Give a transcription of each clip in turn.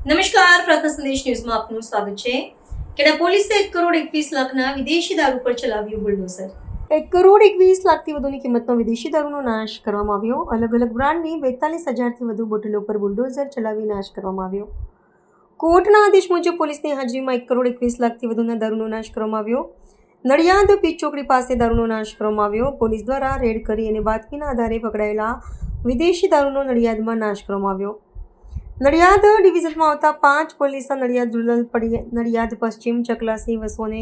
નમસ્કાર, પ્રાર્થના સંદેશ ન્યૂઝમાં આપનું સ્વાગત છે. કેડા પોલીસે 1 કરોડ 21 લાખના વિદેશી દારૂ પર ચલાવ્યું બુલડોઝર. 1 કરોડ 21 લાખથી વધુની કિંમતનો વિદેશી દારૂનો નાશ કરવામાં આવ્યો. અલગ અલગ બ્રાન્ડની 42,000થી વધુ બોટલો પર બુલડોઝર ચલાવી નાશ કરવામાં આવ્યો. કોર્ટના આદેશ મુજબ પોલીસની હાજરીમાં 1 કરોડ 21 લાખથી વધુના દારૂનો નાશ કરવામાં આવ્યો. નડિયાદ પીચ ચોકડી પાસે દારૂનો નાશ કરવામાં આવ્યો. પોલીસ દ્વારા રેડ કરી અને બાતમીના આધારે પકડાયેલા વિદેશી દારૂનો નડિયાદમાં નાશ કરવામાં આવ્યો. નડિયાદ ડિવિઝનમાં આવતા 5 પોલીસના નડિયાદ રૂરલ, નડિયાદ પશ્ચિમ, ચકલાસી, વસો અને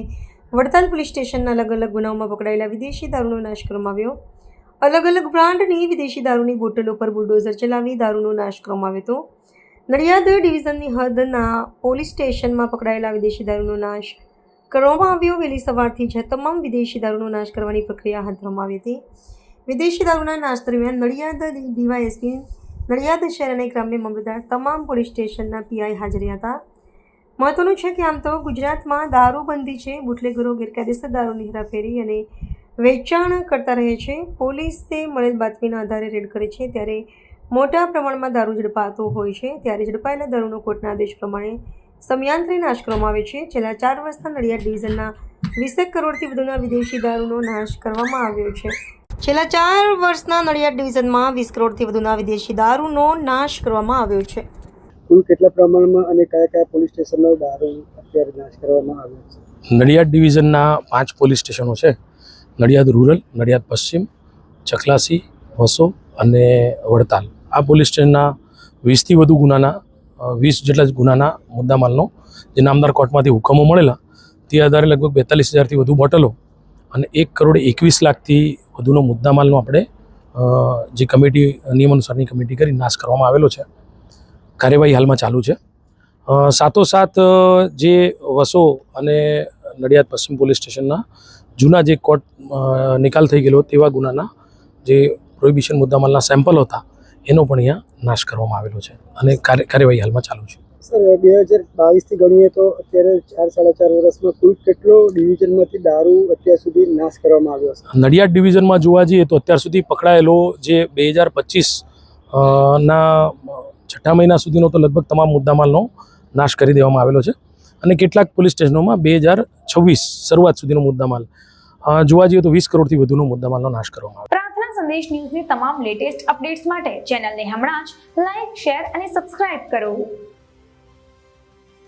વડતાલ પોલીસ સ્ટેશનના અલગ અલગ ગુનાઓમાં પકડાયેલા વિદેશી દારૂનો નાશ કરવામાં આવ્યો. અલગ અલગ બ્રાન્ડની વિદેશી દારૂની બોટલો પર બુલડોઝર ચલાવી દારૂનો નાશ કરવામાં આવ્યો હતો. નડિયાદ ડિવિઝનની હદના પોલીસ સ્ટેશનમાં પકડાયેલા વિદેશી દારૂનો નાશ કરવામાં આવ્યો. વહેલી સવારથી જ તમામ વિદેશી દારૂનો નાશ કરવાની પ્રક્રિયા હાથ ધરવામાં આવી હતી. વિદેશી દારૂના નાશ દરમિયાન નડિયાદ ડીવાયએસપી, નડિયાદ શહેર અને ગ્રામ્ય મામલતદાર, તમામ પોલીસ સ્ટેશનના પીઆઈ હાજર હતા. મહત્વનું છે કે આમ તો ગુજરાતમાં દારૂબંધી છે. બુટલેગરો ગેરકાયદેસર દારૂની હેરાફેરી અને વેચાણ કરતા રહે છે. પોલીસે મળેલ બાતમીના આધારે રેડ કરે છે ત્યારે મોટા પ્રમાણમાં દારૂ ઝડપાતો હોય છે. ત્યારે ઝડપાયેલા દારૂનો કોર્ટના આદેશ પ્રમાણે સમયાંતરે નાશ કરવામાં આવે છે. છેલ્લા 4 વર્ષના નડિયાદ ડિવિઝનના 20 કરોડથી વધુના વિદેશી દારૂનો નાશ કરવામાં આવ્યો છે. છેલ્લા 4 વર્ષના નડિયાદ ડિવિઝનમાં 20 કરોડથી વધુના વિદેશી દારૂનો નાશ કરવામાં આવ્યો છે. કુલ કેટલા પ્રમાણમાં અને કયા કયા પોલીસ સ્ટેશનનો દારૂ અત્યારે નાશ કરવામાં આવ્યો છે? નડિયાદ ડિવિઝનના 5 પોલીસ સ્ટેશનો છે. નડિયાદ રૂરલ, નડિયાદ પશ્ચિમ, ચકલાસી, વસો અને વડતાલ. આ પોલીસ સ્ટેશનના 20થી વધુ ગુનાના 20 જેટલા જ ગુનાના મુદ્દામાલનો જે નામદાર કોર્ટમાંથી હુકમો મળેલા તે આધારે લગભગ 42,000થી વધુ બોટલો અને 1 કરોડ 21 લાખથી વધુનો મુદ્દામાલનો આપણે જે કમિટી નિયમ અનુસારની કમિટી કરી નાશ કરવામાં આવેલો છે. કાર્યવાહી હાલમાં ચાલુ છે. સાથોસાથ જે વસો અને નડિયાદ પશ્ચિમ પોલીસ સ્ટેશનના જૂના જે કોર્ટ નિકાલ થઈ ગયેલો તેવા ગુનાના જે પ્રોહિબિશન મુદ્દામાલના સેમ્પલ હતા એનો પણ અહીંયા નાશ કરવામાં આવેલો છે અને કાર્યવાહી હાલમાં ચાલુ છે. સર, 2022થી ગણીએ તો અત્યારે 4-4.5 વર્ષમાં કુલ કેટલો ડિવિઝનમાંથી દારૂ અત્યાર સુધી નાશ કરવામાં આવ્યો છે? નડિયાદ ડિવિઝનમાં જોવા જઈએ તો અત્યાર સુધી પકડાયેલો જે 2025 ના 6 મહિના સુધીનો તો લગભગ તમામ મુદ્દામાલનો નાશ કરી દેવામાં આવેલો છે અને કેટલાક પોલીસ સ્ટેશનોમાં 2026 શરૂઆત સુધીનો મુદ્દામાલ જોવા જઈએ તો 20 કરોડથી વધુનો મુદ્દામાલનો નાશ કરવામાં આવ્યો. પ્રાર્થના સંદેશ ન્યૂઝની તમામ લેટેસ્ટ અપડેટ્સ માટે ચેનલને હમણાં જ લાઈક, શેર અને સબસ્ક્રાઇબ કરો.